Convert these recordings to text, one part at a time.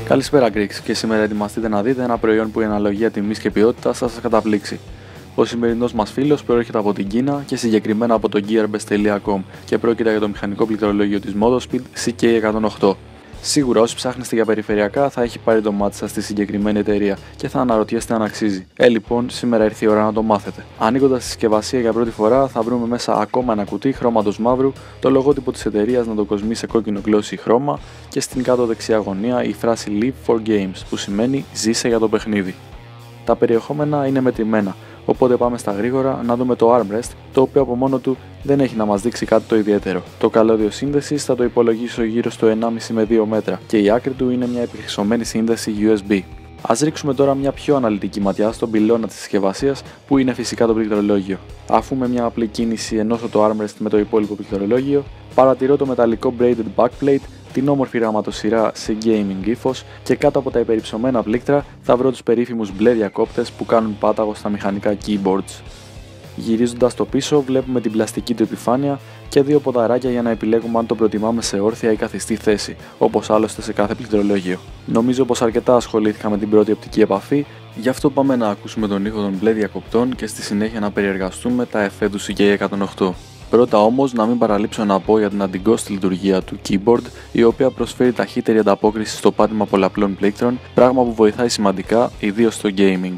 Καλησπέρα Greeks, και σήμερα ετοιμαστείτε να δείτε ένα προϊόν που η αναλογία τιμής και ποιότητας θα σας καταπλήξει. Ο σημερινός μας φίλος προέρχεται από την Κίνα και συγκεκριμένα από το gearbest.com και πρόκειται για το μηχανικό πληκτρολόγιο της Modospeed CK108. Σίγουρα όσοι ψάχνεστε για περιφερειακά θα έχει πάρει το μάτι σας στη συγκεκριμένη εταιρεία και θα αναρωτιέστε αν αξίζει. Λοιπόν, σήμερα ήρθε η ώρα να το μάθετε. Ανοίγοντας τη συσκευασία για πρώτη φορά θα βρούμε μέσα ακόμα ένα κουτί χρώματος μαύρου, το λογότυπο της εταιρείας να το κοσμεί σε κόκκινο γλώσσι χρώμα και στην κάτω δεξιά γωνία η φράση Live for Games, που σημαίνει ζήσε για το παιχνίδι. Τα περιεχόμενα είναι μετρημένα, οπότε πάμε στα γρήγορα να δούμε το armrest, το οποίο από μόνο του δεν έχει να μας δείξει κάτι το ιδιαίτερο. Το καλώδιο σύνδεσης θα το υπολογίσω γύρω στο 1,5 με 2 μέτρα και η άκρη του είναι μια επιχρυσωμένη σύνδεση USB. Ας ρίξουμε τώρα μια πιο αναλυτική ματιά στον πυλώνα της συσκευασίας, που είναι φυσικά το πληκτρολόγιο. Αφού με μια απλή κίνηση ενώσω το armrest με το υπόλοιπο πληκτρολόγιο, παρατηρώ το μεταλλικό braided backplate, την όμορφη γραμματοσυρά σε gaming ύφος και κάτω από τα υπερυψωμένα πλήκτρα θα βρω τους περίφημους μπλε διακόπτες που κάνουν πάταγο στα μηχανικά keyboards. Γυρίζοντας το πίσω βλέπουμε την πλαστική του επιφάνεια και δύο ποδαράκια για να επιλέγουμε αν το προτιμάμε σε όρθια ή καθιστή θέση, όπως άλλωστε σε κάθε πληκτρολόγιο. Νομίζω πως αρκετά ασχολήθηκα με την πρώτη οπτική επαφή, γι' αυτό πάμε να ακούσουμε τον ήχο των μπλε διακοπτών και στη συνέχεια να περιεργαστούμε τα εφέ του CK108. Πρώτα όμως να μην παραλείψω να πω για την αντιγκώστη λειτουργία του keyboard, η οποία προσφέρει ταχύτερη ανταπόκριση στο πάτημα πολλαπλών πλήκτρων, πράγμα που βοηθάει σημαντικά ιδίως στο gaming.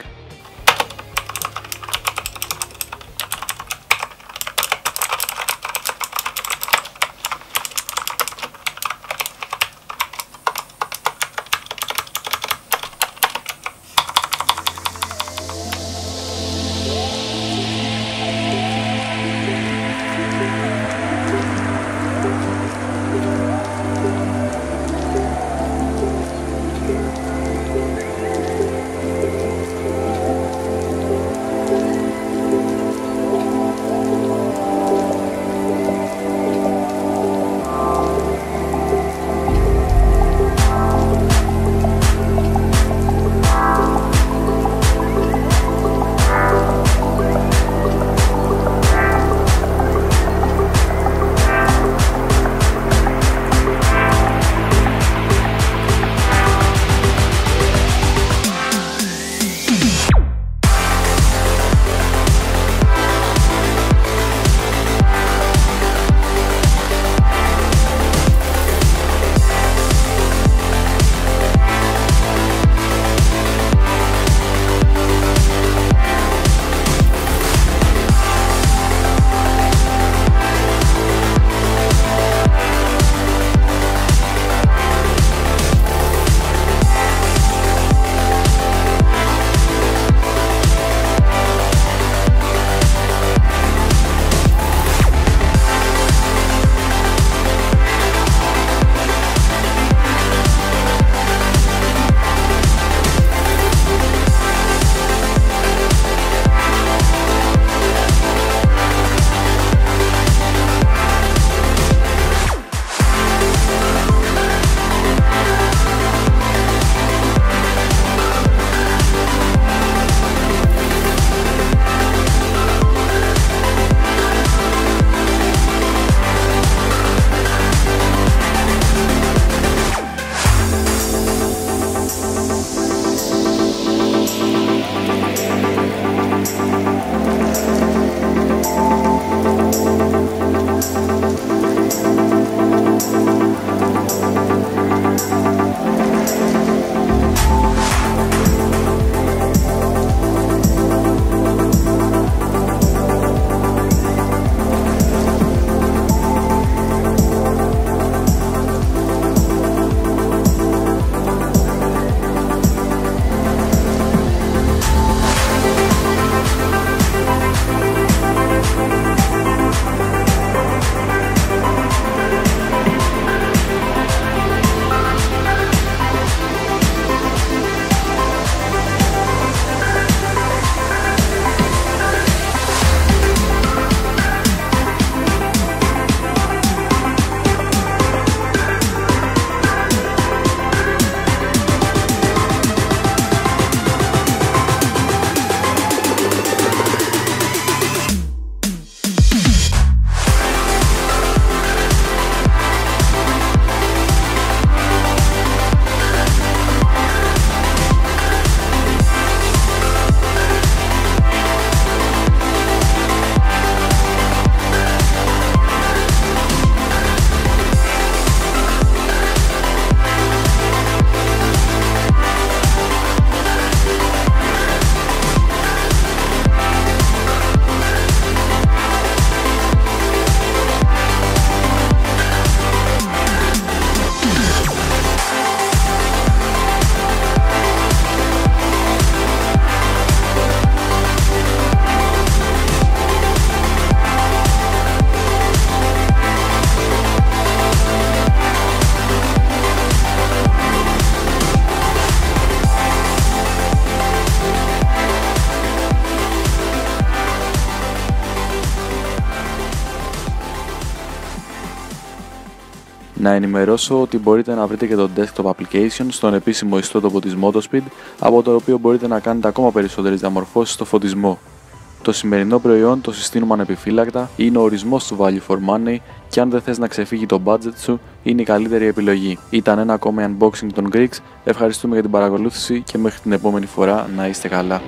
Να ενημερώσω ότι μπορείτε να βρείτε και το desktop application στον επίσημο ιστότοπο της Motospeed, από το οποίο μπορείτε να κάνετε ακόμα περισσότερες διαμορφώσεις στο φωτισμό. Το σημερινό προϊόν το συστήνουμε ανεπιφύλακτα, είναι ο ορισμός του value for money και αν δεν θες να ξεφύγει το budget σου, είναι η καλύτερη επιλογή. Ήταν ένα ακόμη unboxing των Greeks, ευχαριστούμε για την παρακολούθηση και μέχρι την επόμενη φορά να είστε καλά.